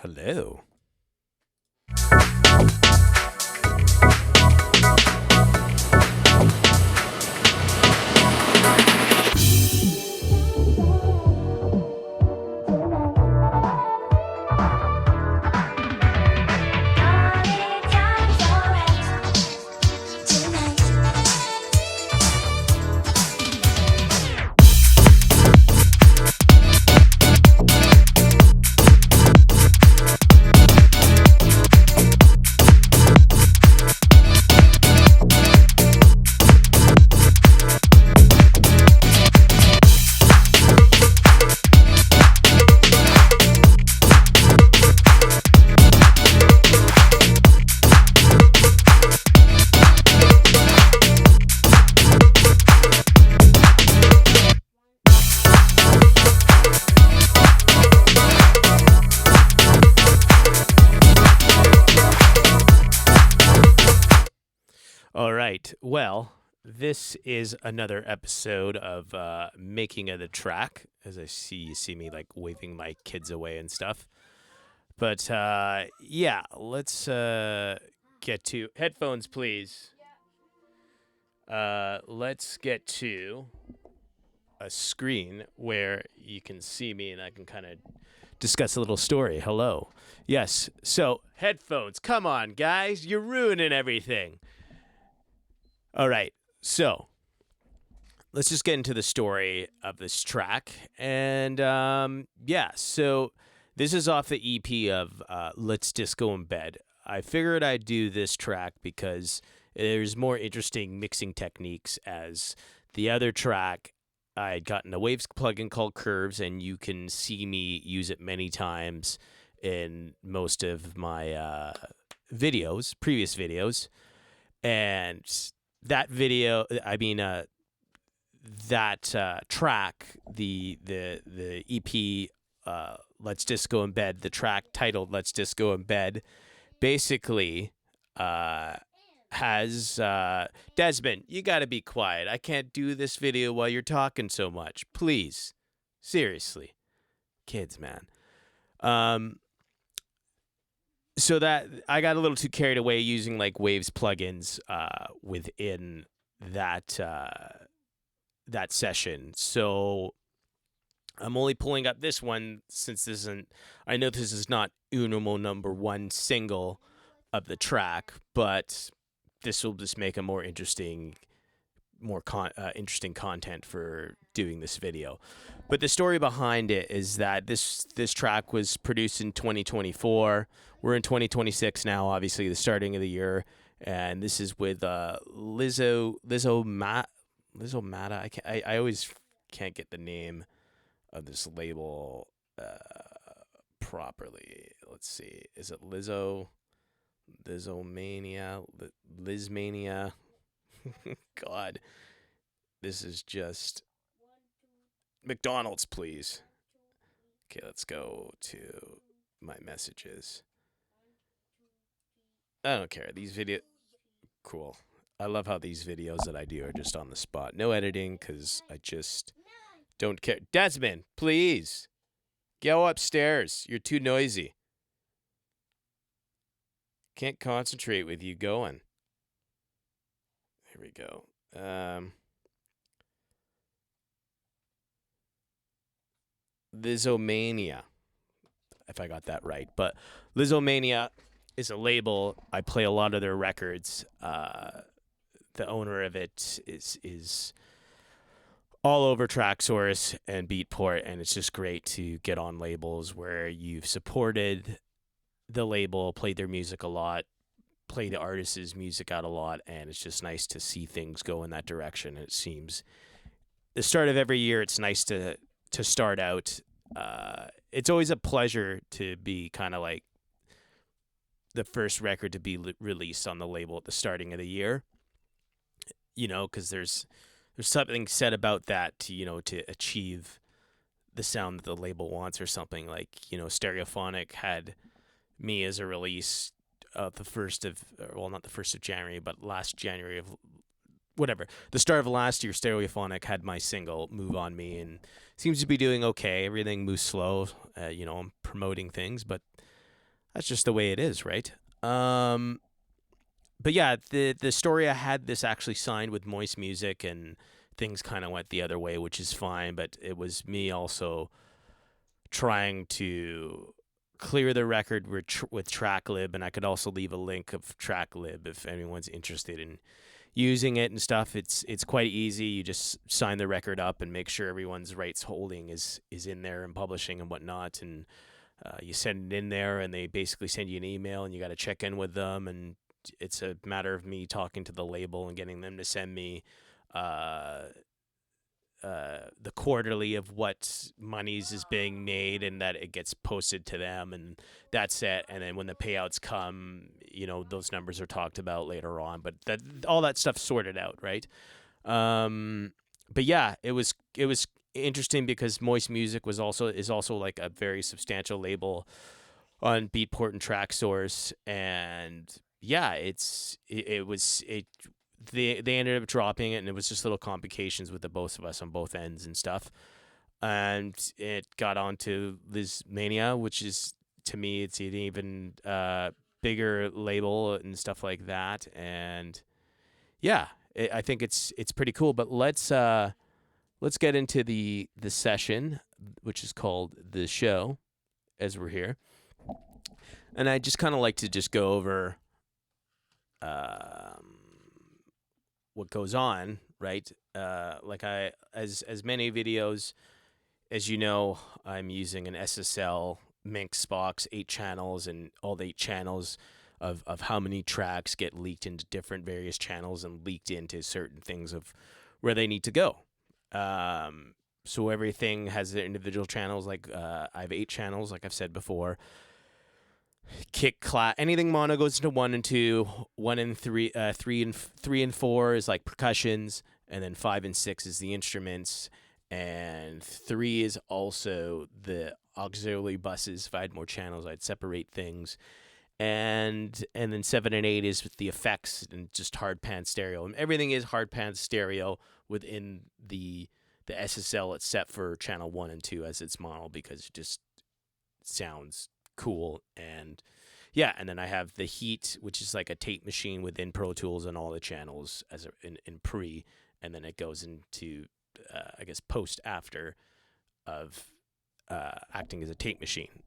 Hello. All right. Well, this is another episode of Making of the Track. As I see me like waving my kids away and stuff. But yeah, let's get to headphones, please. Let's get to a screen where you can see me and I can kind of discuss a little story. Hello. Yes. So headphones. Come on, guys. You're ruining everything. All right, so let's just get into the story of this track. And yeah, so this is off the EP of Let's Disco in Bed. I figured I'd do this track because there's more interesting mixing techniques, as the other track, I had gotten a Waves plugin called Curves, and you can see me use it many times in most of my videos, previous videos. And that video, that track, the EP, Let's Disco in Bed, the track titled Let's Disco in Bed, basically has, Desmond, you gotta be quiet. I can't do this video while you're talking so much. Please. Seriously. Kids, man. So that I got a little too carried away using like Waves plugins within that that session. So I'm only pulling up this one since this isn't. I know this is not Unomo number one single of the track, but this will just make a more interesting, interesting content for doing this video. But the story behind it is that this track was produced in 2024. We're in 2026 now, obviously the starting of the year, and this is with Lisztomania. I always can't get the name of this label properly. Let's see, is it Lisztomania? Lizmania? God, this is just McDonald's, please. Okay, let's go to my messages. I don't care. These cool. I love how these videos that I do are just on the spot. No editing, because I just don't care. Desmond, please. Go upstairs. You're too noisy. Can't concentrate with you going. Here we go. Lisztomania, if I got that right. But Lisztomania is a label. I play a lot of their records. The owner of it is all over Traxsource and Beatport, and it's just great to get on labels where you've supported the label, played their music a lot, play the artist's music out a lot, and it's just nice to see things go in that direction. It seems the start of every year, it's nice to start out. It's always a pleasure to be kind of like the first record to be released on the label at the starting of the year, you know, because there's something said about that to achieve the sound that the label wants, or something. Like, Stereophonic had me as a release of the not the 1st of January, but last January of whatever. The start of last year, Stereophonic had my single Move On Me, and seems to be doing okay. Everything moves slow. I'm promoting things, but that's just the way it is, right? Um, but yeah, the story I had this actually signed with Moist Music, and things kind of went the other way, which is fine. But it was me also trying to clear the record with Tracklib, and I could also leave a link of Tracklib if anyone's interested in using it and stuff. It's quite easy. You just sign the record up and make sure everyone's rights holding is in there and publishing and whatnot, and you send it in there, and they basically send you an email, and you got to check in with them, and it's a matter of me talking to the label and getting them to send me uh, the quarterly of what monies is being made, and that it gets posted to them, and that's it. And then when the payouts come, those numbers are talked about later on. But that all that stuff's sorted out, right? But yeah, it was interesting because Moist Music is also like a very substantial label on Beatport and Traxsource, and yeah, it was it they ended up dropping it, and it was just little complications with the both of us on both ends and stuff. And it got onto Lisztomania, which is, to me, it's an even bigger label and stuff like that. And yeah, I think it's pretty cool. But let's get into the session, which is called The Show, as we're here. And I just kind of like to just go over what goes on, right? Like as many videos as you know, I'm using an SSL Minx box, 8 channels, and all the 8 channels of how many tracks get leaked into different various channels and leaked into certain things of where they need to go. So everything has their individual channels. Like I have 8 channels, like I've said before. Kick, clap, anything mono goes into 1 and 2, 1 and 3, 3 and 4 is like percussions, and then 5 and 6 is the instruments, and 3 is also the auxiliary buses. If I had more channels, I'd separate things, and then 7 and 8 is with the effects and just hard pan stereo, and everything is hard pan stereo within the SSL. It's set for channel 1 and 2 as its model because it just sounds cool. And yeah, and then I have the Heat, which is like a tape machine within Pro Tools and all the channels in pre, and then it goes into I guess post after of acting as a tape machine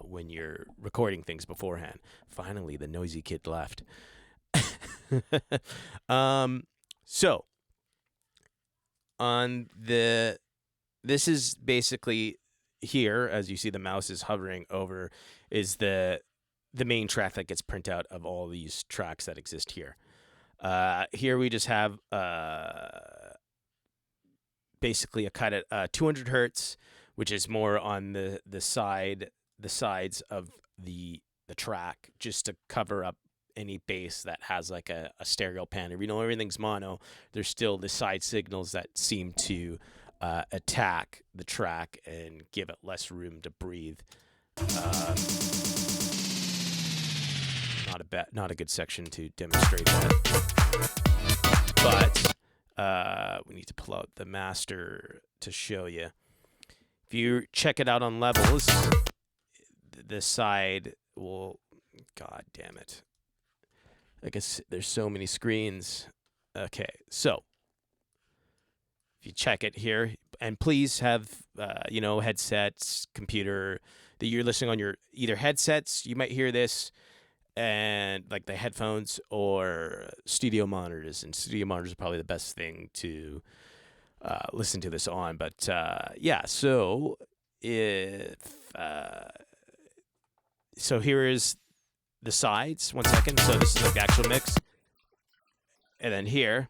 when you're recording things beforehand. Finally, the noisy kid left. So on this is basically, here, as you see the mouse is hovering over, is the main track that gets print out of all these tracks that exist here. Here we just have basically a cut at 200 hertz, which is more on the sides of the track, just to cover up any bass that has like a stereo pan. If everything's mono, there's still the side signals that seem to attack the track and give it less room to breathe. Not a good section to demonstrate that, but we need to pull out the master to show you. If you check it out on levels, the side will, god damn it, I guess there's so many screens. Okay, so if you check it here, and please have headsets, computer, that you're listening on your either headsets, you might hear this, and like the headphones, or studio monitors. And studio monitors are probably the best thing to listen to this on. But yeah, so if so here is the sides. 1 second. So this is like the actual mix, and then here,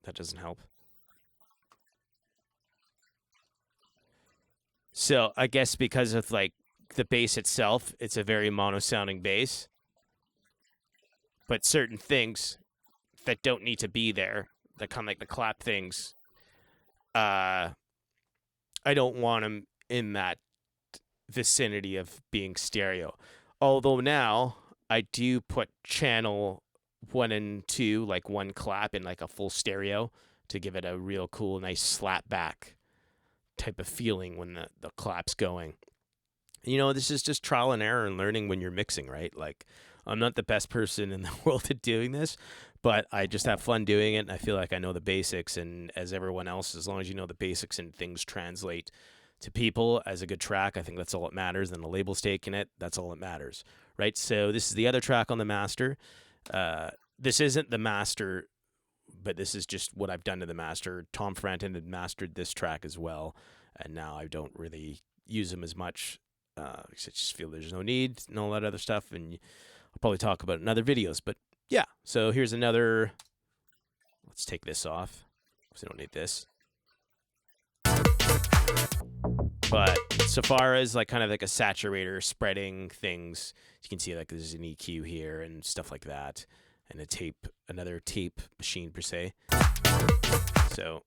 that doesn't help. So I guess because of like the bass itself, it's a very mono sounding bass, but certain things that don't need to be there, that kind of like the clap things, I don't want them in that vicinity of being stereo. Although now I do put channel 1 and 2, like one clap, in like a full stereo to give it a real cool, nice slap back type of feeling when the clap's going. You know, this is just trial and error and learning when you're mixing, right? Like, I'm not the best person in the world at doing this, but I just have fun doing it, and I feel like I know the basics. And as everyone else, as long as you know the basics and things translate to people as a good track, I think that's all that matters. And the label's taking it, that's all that matters, right? So this is the other track on the master. This isn't the master, but this is just what I've done to the master. Tom Frampton had mastered this track as well, and now I don't really use him as much. I just feel there's no need and all that other stuff, and I'll probably talk about it in other videos. But yeah, so here's another. Let's take this off because I don't need this. But so far as like kind of like a saturator spreading things, you can see like there's an EQ here and stuff like that, and a tape, another tape machine per se. So.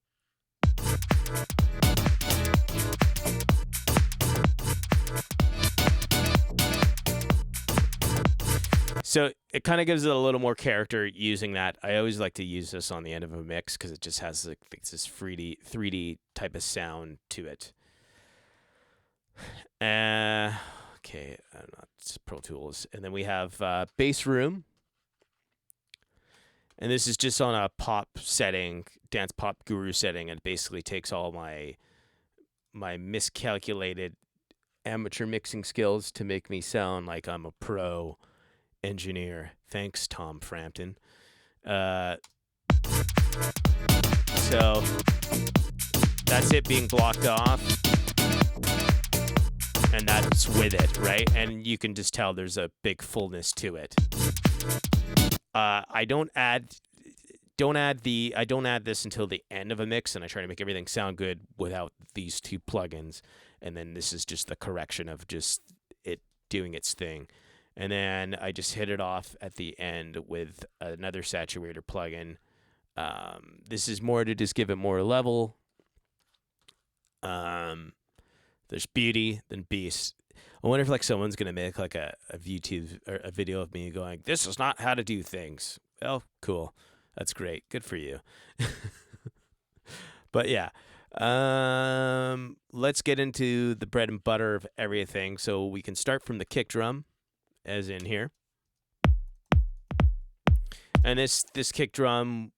So it kind of gives it a little more character using that. I always like to use this on the end of a mix because it just has like this 3D type of sound to it. Okay, it's Pro Tools. And then we have Bass Room. And this is just on a pop setting, dance pop guru setting, and basically takes all my miscalculated amateur mixing skills to make me sound like I'm a pro engineer. Thanks, Tom Frampton. So that's it being blocked off, and that's with it, right? And you can just tell there's a big fullness to it. I don't add this until the end of a mix, and I try to make everything sound good without these two plugins. And then this is just the correction of just it doing its thing. And then I just hit it off at the end with another saturator plugin. This is more to just give it more level. There's beauty, then beast. I wonder if like someone's gonna make like a YouTube or a video of me going, "This is not how to do things." Well, cool. That's great. Good for you. But yeah. Let's get into the bread and butter of everything. So we can start from the kick drum, as in here. And this kick drum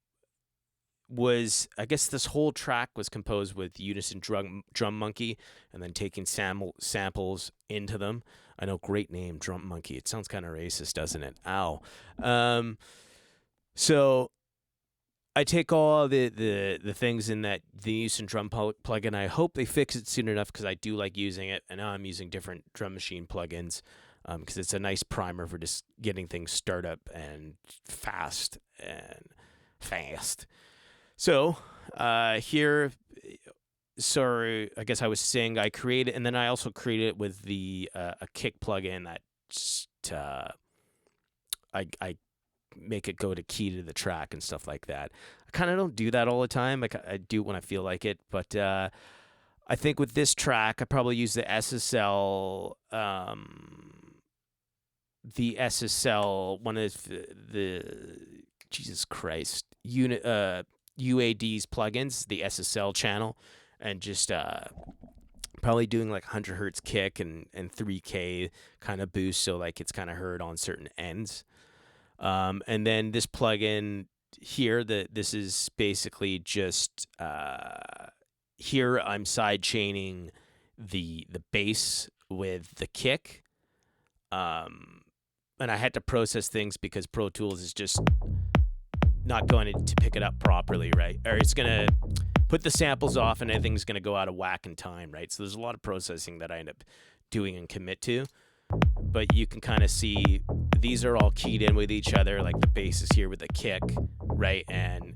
was, I guess this whole track was composed with Unison Drum Monkey and then taking samples into them. I know, great name, Drum Monkey. It sounds kind of racist, doesn't it? Ow. So I take all the things in that the Unison Drum plugin. I hope they fix it soon enough because I do like using it. And now I'm using different drum machine plugins because it's a nice primer for just getting things start up and fast. So here, sorry, I guess I was saying I created, and then I also created it with the a kick plugin that just, I make it go to key to the track and stuff like that. I kind of don't do that all the time. I do it when I feel like it, but I think with this track, I probably use the SSL. The SSL, one of the Jesus Christ UAD's plugins, the SSL channel, and just probably doing like 100 hertz kick and 3K kind of boost, so like it's kind of heard on certain ends. And then this plugin here, this is basically just here I'm side chaining the bass with the kick. And I had to process things because Pro Tools is just not going to pick it up properly, right? Or it's going to put the samples off and everything's going to go out of whack in time, right? So there's a lot of processing that I end up doing and commit to. But you can kind of see these are all keyed in with each other, like the bass is here with the kick, right? And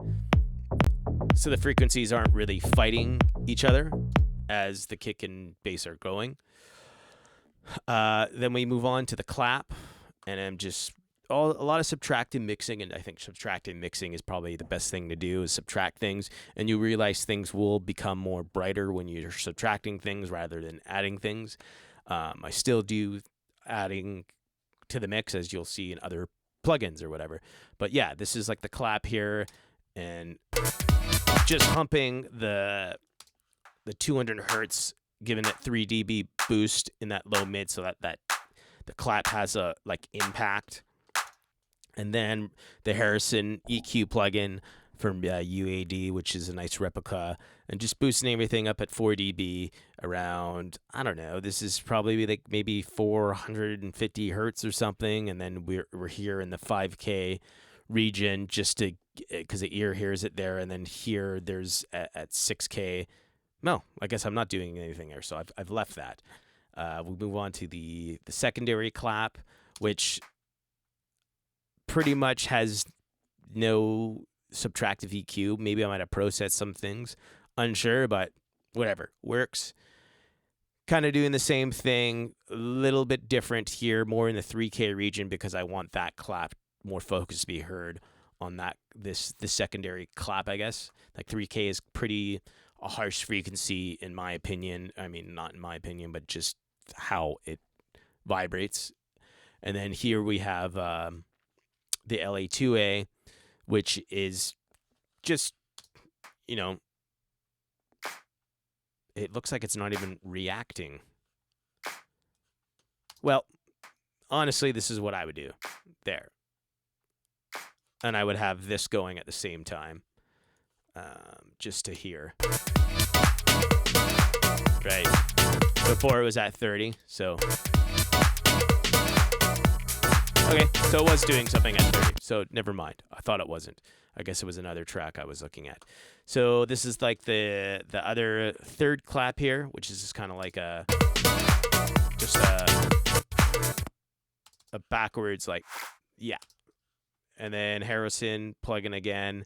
so the frequencies aren't really fighting each other as the kick and bass are going. Then we move on to the clap, and I'm just a lot of subtractive mixing, and I think subtractive mixing is probably the best thing to do, is subtract things, and you realize things will become more brighter when you're subtracting things rather than adding things. I still do adding to the mix, as you'll see in other plugins or whatever. But yeah, this is like the clap here, and just humping the 200 hertz giving it 3 dB boost in that low mid, so that the clap has a like impact. And then the Harrison EQ plugin from UAD, which is a nice replica, and just boosting everything up at 4 dB around, I don't know, this is probably like maybe 450 hertz or something, and then we're here in the 5K region just to, because the ear hears it there, and then here there's at 6K. No, I guess I'm not doing anything there, so I've left that. We move on to the secondary clap, which pretty much has no subtractive EQ. Maybe I might have processed some things, unsure, but whatever, works. Kind of doing the same thing, a little bit different here, more in the 3K region, because I want that clap more focused to be heard on that the secondary clap, I guess. Like 3K is pretty a harsh frequency in my opinion. I mean, not in my opinion, but just how it vibrates. And then here we have the LA2A, which is just, you know, it looks like it's not even reacting. Well, honestly, this is what I would do there. And I would have this going at the same time, just to hear. Right. Before it was at 30, so. Okay, so it was doing something at 30, so never mind. I thought it wasn't. I guess it was another track I was looking at. So this is like the other third clap here, which is just kind of like a backwards, like, yeah. And then Harrison plugin again,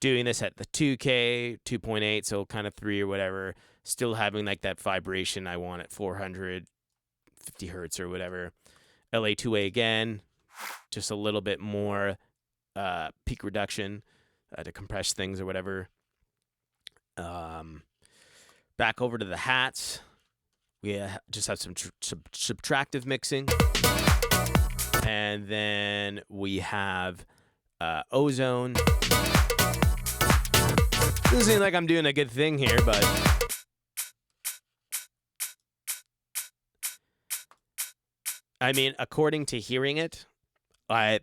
doing this at the 2K, 2.8, so kind of 3 or whatever, still having like that vibration I want at 450 hertz or whatever. LA2A again, just a little bit more peak reduction to compress things or whatever. Back over to the hats. We just have some subtractive mixing. And then we have ozone. Doesn't seem like I'm doing a good thing here, but I mean, according to hearing it, I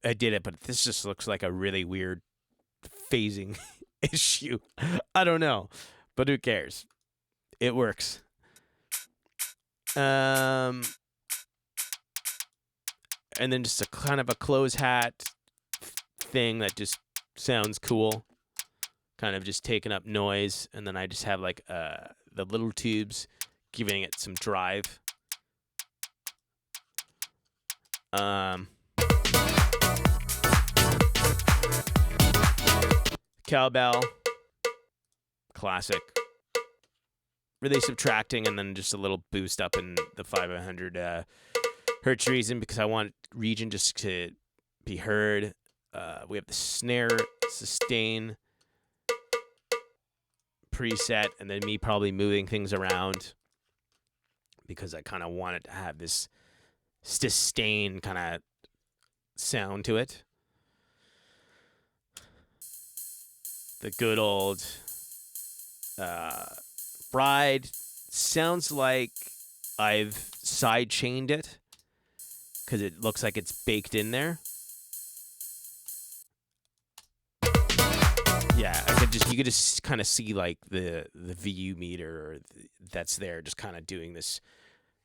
did it, but this just looks like a really weird phasing issue. I don't know, but who cares? It works. And then just a kind of a close hat thing that just sounds cool. Kind of just taking up noise. And then I just have like the little tubes giving it some drive. Cowbell. Classic. Really subtracting, and then just a little boost up in the 500 hertz region, because I want region just to be heard. We have the snare sustain preset, and then me probably moving things around because I kind of want it to have this sustain kind of sound to it. The good old Bride sounds like I've side chained it because it looks like it's baked in there. Yeah, you could just kind of see like the VU meter that's there, just kind of doing this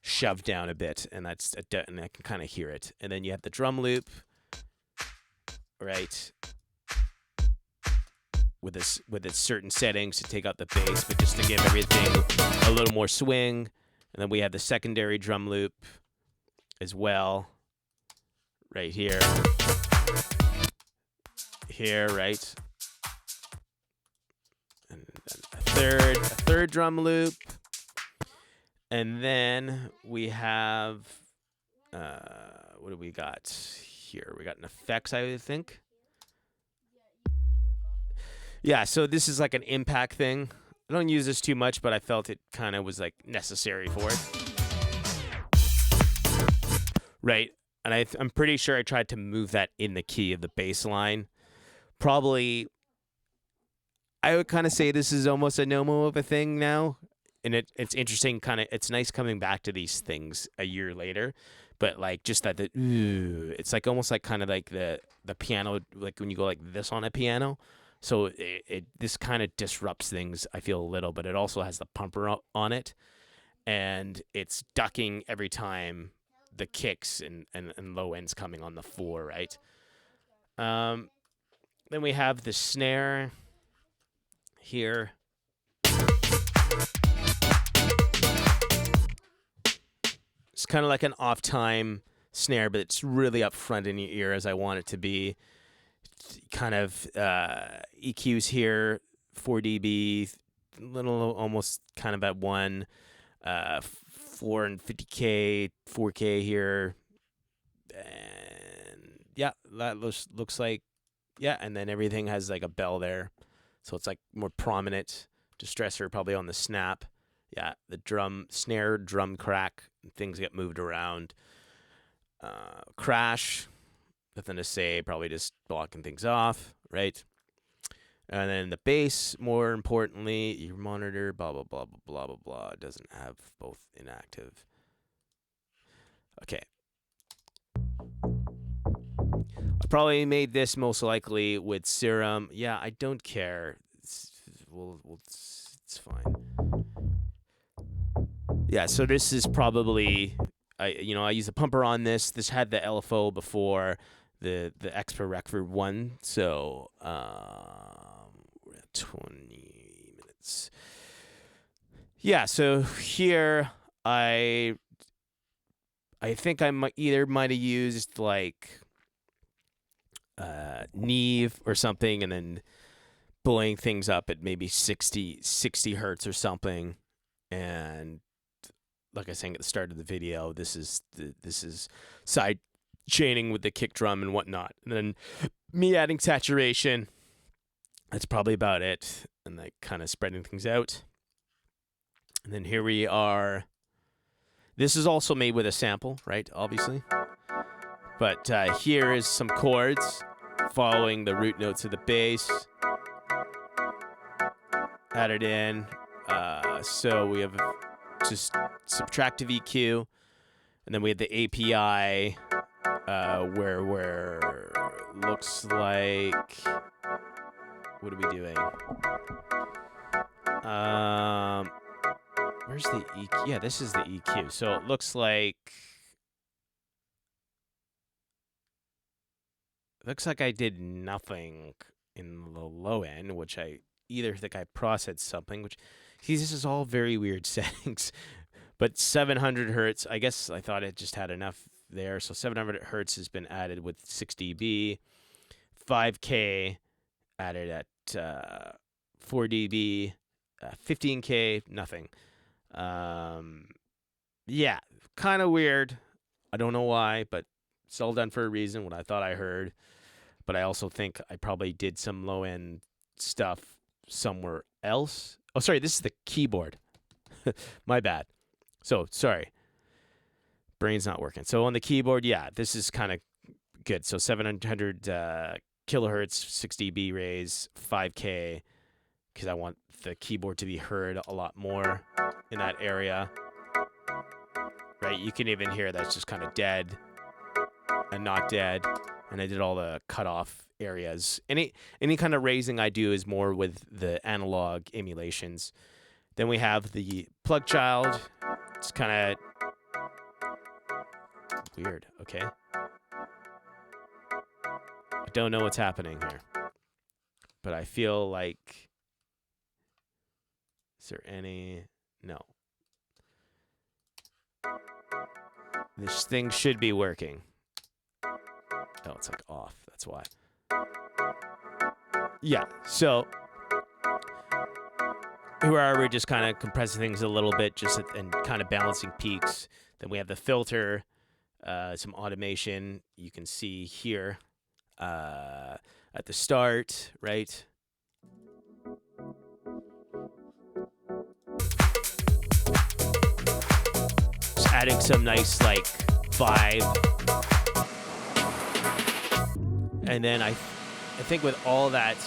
shove down a bit, and and I can kind of hear it. And then you have the drum loop, right? With its certain settings to take out the bass, but just to give everything a little more swing. And then we have the secondary drum loop as well, right here. Here, right? And then a third drum loop. And then we have, what do we got here? We got an effects, I think. Yeah, so this is like an impact thing. I don't use this too much, but I felt it kind of was like necessary for it. Right, and I'm pretty sure I tried to move that in the key of the bass line. Probably, I would kind of say this is almost a no-mo of a thing now. and it's interesting, kind of. It's nice coming back to these things a year later, but like just that it's like almost like kind of like the piano, like when you go like this on a piano. So this kind of disrupts things, I feel, a little, but it also has the pumper on it, and it's ducking every time the kicks and low ends coming on the 4, right? Then we have the snare here. It's kind of like an off-time snare, but it's really up front in your ear as I want it to be. Kind of EQs here, 4 dB, little almost kind of at 1, 4 and 50K, 4K here, and yeah, that looks like, yeah, and then everything has like a bell there, so it's like more prominent. Distressor probably on the snap. Yeah, the snare drum crack, things get moved around. Crash, nothing to say, probably just blocking things off, right? And then the bass, more importantly, your monitor, blah, blah, blah, blah, blah, blah, blah. It doesn't have both inactive. Okay. I probably made this most likely with Serum. Yeah, I don't care. It's fine. Yeah, so this is probably, I use a pumper on this. This had the LFO before the Extra Record one, so we're at 20 minutes. Yeah, so here I think I might have used like Neve or something, and then blowing things up at maybe 60 hertz or something, and like I was saying at the start of the video, this is side chaining with the kick drum and whatnot, and then me adding saturation. That's probably about it, and like kind of spreading things out. And then here we are. This is also made with a sample, right? Obviously, but here is some chords following the root notes of the bass. Added in. So we have just subtractive EQ, and then we have the API where looks like, what are we doing? Where's the EQ? Yeah, this is the EQ. So it looks like I did nothing in the low end, which I either think I processed something, which, see, this is all very weird settings. But 700 hertz, I guess I thought it just had enough there. So 700 hertz has been added with 6 dB. 5K added at 4 dB. 15K, nothing. Yeah, kind of weird. I don't know why, but it's all done for a reason, what I thought I heard. But I also think I probably did some low-end stuff somewhere else. Oh, sorry, this is the keyboard. My bad. So, sorry. Brain's not working. So, on the keyboard, yeah, this is kind of good. So, 700 kilohertz, 6 dB raise, 5K, because I want the keyboard to be heard a lot more in that area. Right? You can even hear that's just kind of dead and not dead. And I did all the cutoff areas. Any kind of raising I do is more with the analog emulations. Then we have the plug child. It's kind of weird. Okay. I don't know what's happening here, but I feel like, is there any? No. This thing should be working. Oh, it's like off. That's why. Yeah, so here we're just kind of compressing things a little bit, and kind of balancing peaks. Then we have the filter, some automation. You can see here at the start, right? Just adding some nice like vibe. And then I think with all that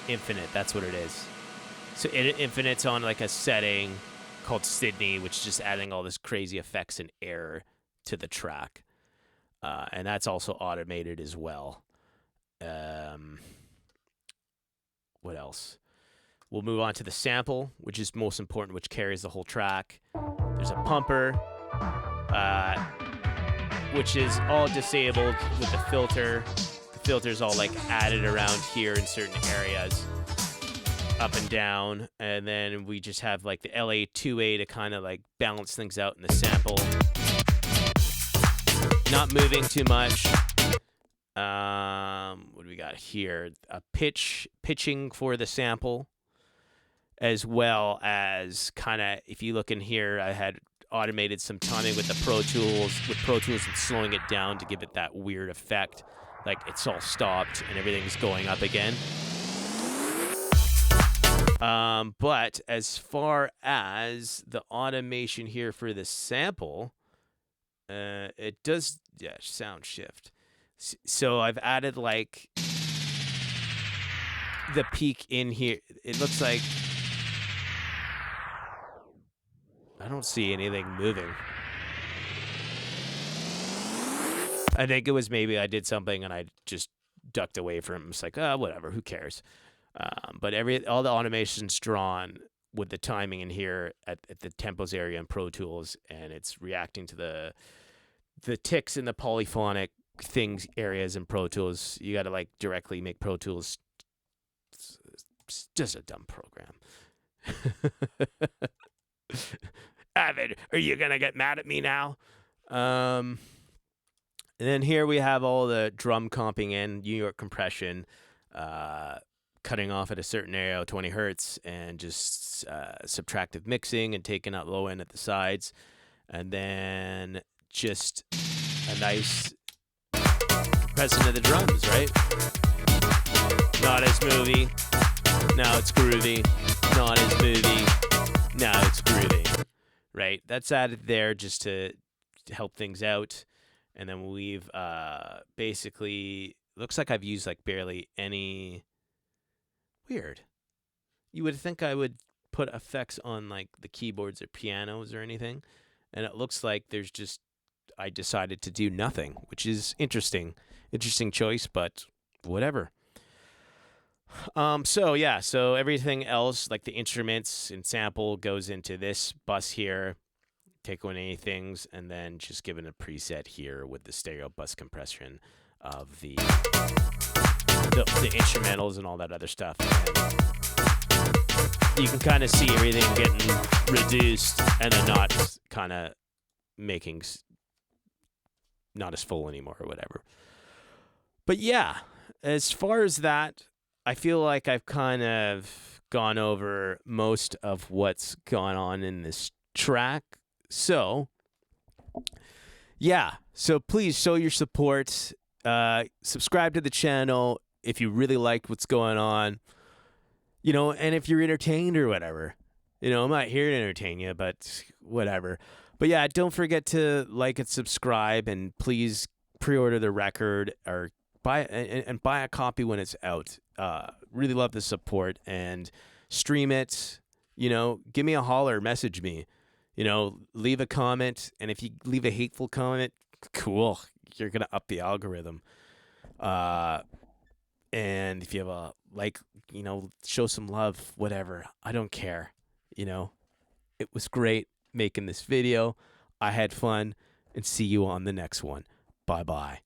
infinite, that's what it is. So Infinite's on like a setting called Sydney, which is just adding all this crazy effects and air to the track. And that's also automated as well. What else? We'll move on to the sample, which is most important, which carries the whole track. There's a pumper, which is all disabled with the filter. The filter's all like added around here in certain areas, up and down. And then we just have like the LA2A to kind of like balance things out in the sample. Not moving too much. What do we got here? A pitching for the sample, as well as kind of, if you look in here, I had automated some timing with the Pro Tools, and slowing it down to give it that weird effect, like it's all stopped and everything's going up again. But as far as the automation here for the sample, it does, sound shift. So I've added like the peak in here. It looks like I don't see anything moving. I think it was maybe I did something and I just ducked away from it. It's like, whatever, who cares? But all the automation's drawn with the timing in here at the tempos area in Pro Tools, and it's reacting to the ticks in the polyphonic things areas in Pro Tools. You got to like directly make Pro Tools. It's just a dumb program. Avid, are you gonna get mad at me now? And then here we have all the drum comping in, New York compression, cutting off at a certain area, 20 hertz, and just subtractive mixing and taking out low end at the sides, and then just a nice compression of the drums, right? Not as movie, now it's groovy. Not as movie, now it's groovy. Right? That's added there just to help things out. And then we've basically, looks like I've used like barely any. Weird. You would think I would put effects on like the keyboards or pianos or anything. And it looks like there's just, I decided to do nothing, which is interesting. Interesting choice, but whatever. So everything else, like the instruments and sample, goes into this bus here. Take away any things, and then just give it a preset here with the stereo bus compression of the instrumentals and all that other stuff. And you can kind of see everything getting reduced, and then not kind of making not as full anymore or whatever. But yeah, as far as that, I feel like I've kind of gone over most of what's gone on in this track. So, yeah. So please show your support. Subscribe to the channel if you really liked what's going on. And if you're entertained or whatever. I'm not here to entertain you, but whatever. But yeah, don't forget to like and subscribe, and please pre-order the record or buy a copy when it's out. Really love the support, and stream it. Give me a holler, message me. Leave a comment, and if you leave a hateful comment, cool, you're gonna up the algorithm. And if you have a show some love, whatever. I don't care. It was great making this video. I had fun, and see you on the next one. Bye bye.